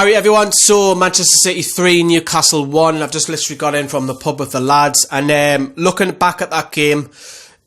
Alright everyone, so Manchester City 3, Newcastle 1. I've just literally got in from the pub with the lads, and looking back at that game,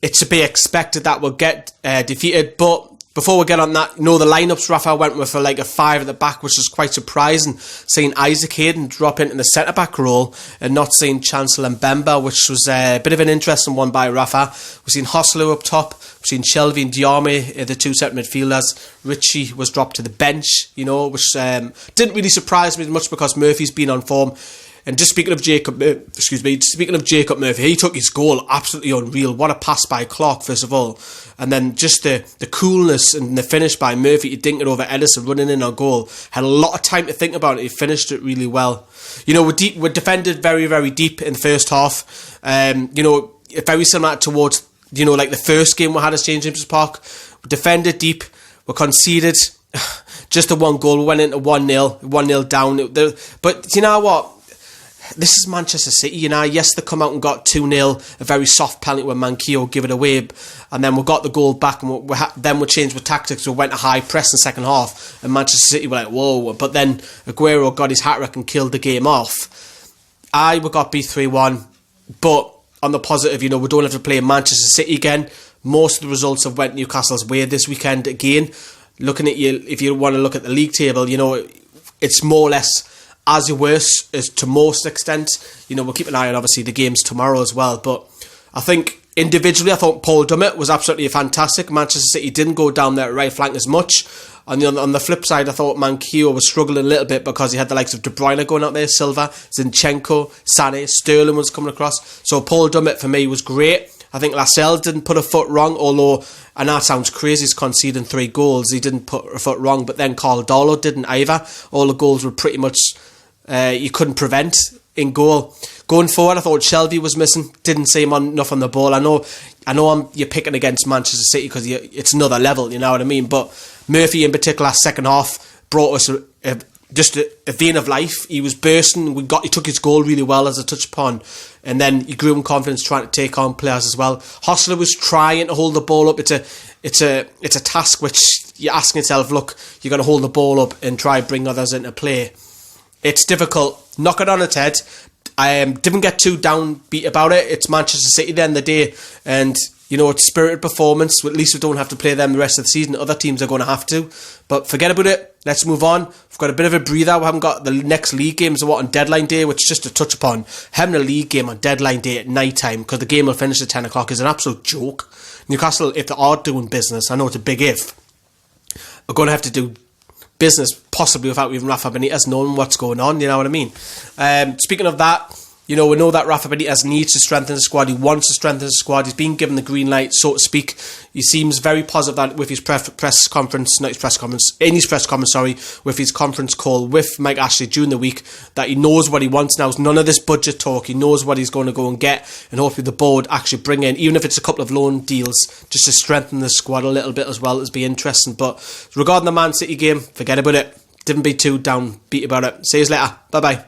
it's to be expected that we'll get defeated, but before we get on that, the lineups Rafa went with for like a 5 at the back, which was quite surprising, seeing Isaac Hayden drop into the centre-back role and not seeing Chancellor Mbemba, which was a bit of an interesting one by Rafa. We've seen Hoslu up top, we've seen Shelvey and Diarmi, the two centre midfielders. Richie was dropped to the bench, which didn't really surprise me much because Murphy's been on form. And just speaking of Jacob Murphy, he took his goal absolutely unreal. What a pass by Clark, first of all. And then just the coolness and the finish by Murphy, he dinked it over Edison, running in on goal. Had a lot of time to think about it. He finished it really well. We're defended very, very deep in the first half. Very similar towards, like the first game we had at St James's Park. We defended deep. We conceded just the one goal. We went into 1-0 down. But you know what? This is Manchester City, Yes, they come out and got 2-0, a very soft penalty when Manquillo give it away, and then we got the goal back, and then we changed with tactics. We went to high press in the second half, and Manchester City were like, whoa, but then Aguero got his hat-trick and killed the game off. We got beat 3-1, but on the positive, we don't have to play Manchester City again. Most of the results have went Newcastle's way this weekend again. Looking at you, if you want to look at the league table, it's more or less as you were to most extent. We'll keep an eye on obviously the games tomorrow as well, but I think individually I thought Paul Dummett was absolutely fantastic. Manchester City didn't go down their right flank as much. On the flip side, I thought Manquillo was struggling a little bit because he had the likes of De Bruyne going out there, Silva, Zinchenko, Sané, Sterling was coming across. So Paul Dummett for me was great. I think Lascelles didn't put a foot wrong, although, and that sounds crazy, he's conceding 3 goals, he didn't put a foot wrong, but then Carl Darlow didn't either. All the goals were pretty much you couldn't prevent in goal. Going forward, I thought Shelvey was missing. Didn't see him enough on the ball. I know you're picking against Manchester City because it's another level, you know what I mean? But Murphy in particular, second half, brought us just a vein of life. He was bursting. He took his goal really well, as I touched upon, and then he grew in confidence trying to take on players as well. Hostler was trying to hold the ball up. It's a task which you're asking yourself, look, you're going to hold the ball up and try and bring others into play. It's difficult. Knock it on its head. I didn't get too downbeat about it. It's Manchester City at the end of the day, and it's spirited performance. At least we don't have to play them the rest of the season. Other teams are going to have to, but forget about it. Let's move on. We've got a bit of a breather. We haven't got the next league games on deadline day, which, just to touch upon, having a league game on deadline day at night time because the game will finish at 10 o'clock is an absolute joke. Newcastle, if they are doing business, I know it's a big if, are going to have to do business possibly without even Rafa Benitez knowing what's going on, you know what I mean? Speaking of that, we know that Rafa Benitez needs to strengthen the squad. He wants to strengthen the squad. He's been given the green light, so to speak. He seems very positive that with his press conference, with his conference call with Mike Ashley during the week, that he knows what he wants now. It's none of this budget talk. He knows what he's going to go and get, and hopefully the board actually bring in, even if it's a couple of loan deals, just to strengthen the squad a little bit as well. As be interesting. But regarding the Man City game, forget about it. Didn't be too downbeat about it. See you later. Bye bye.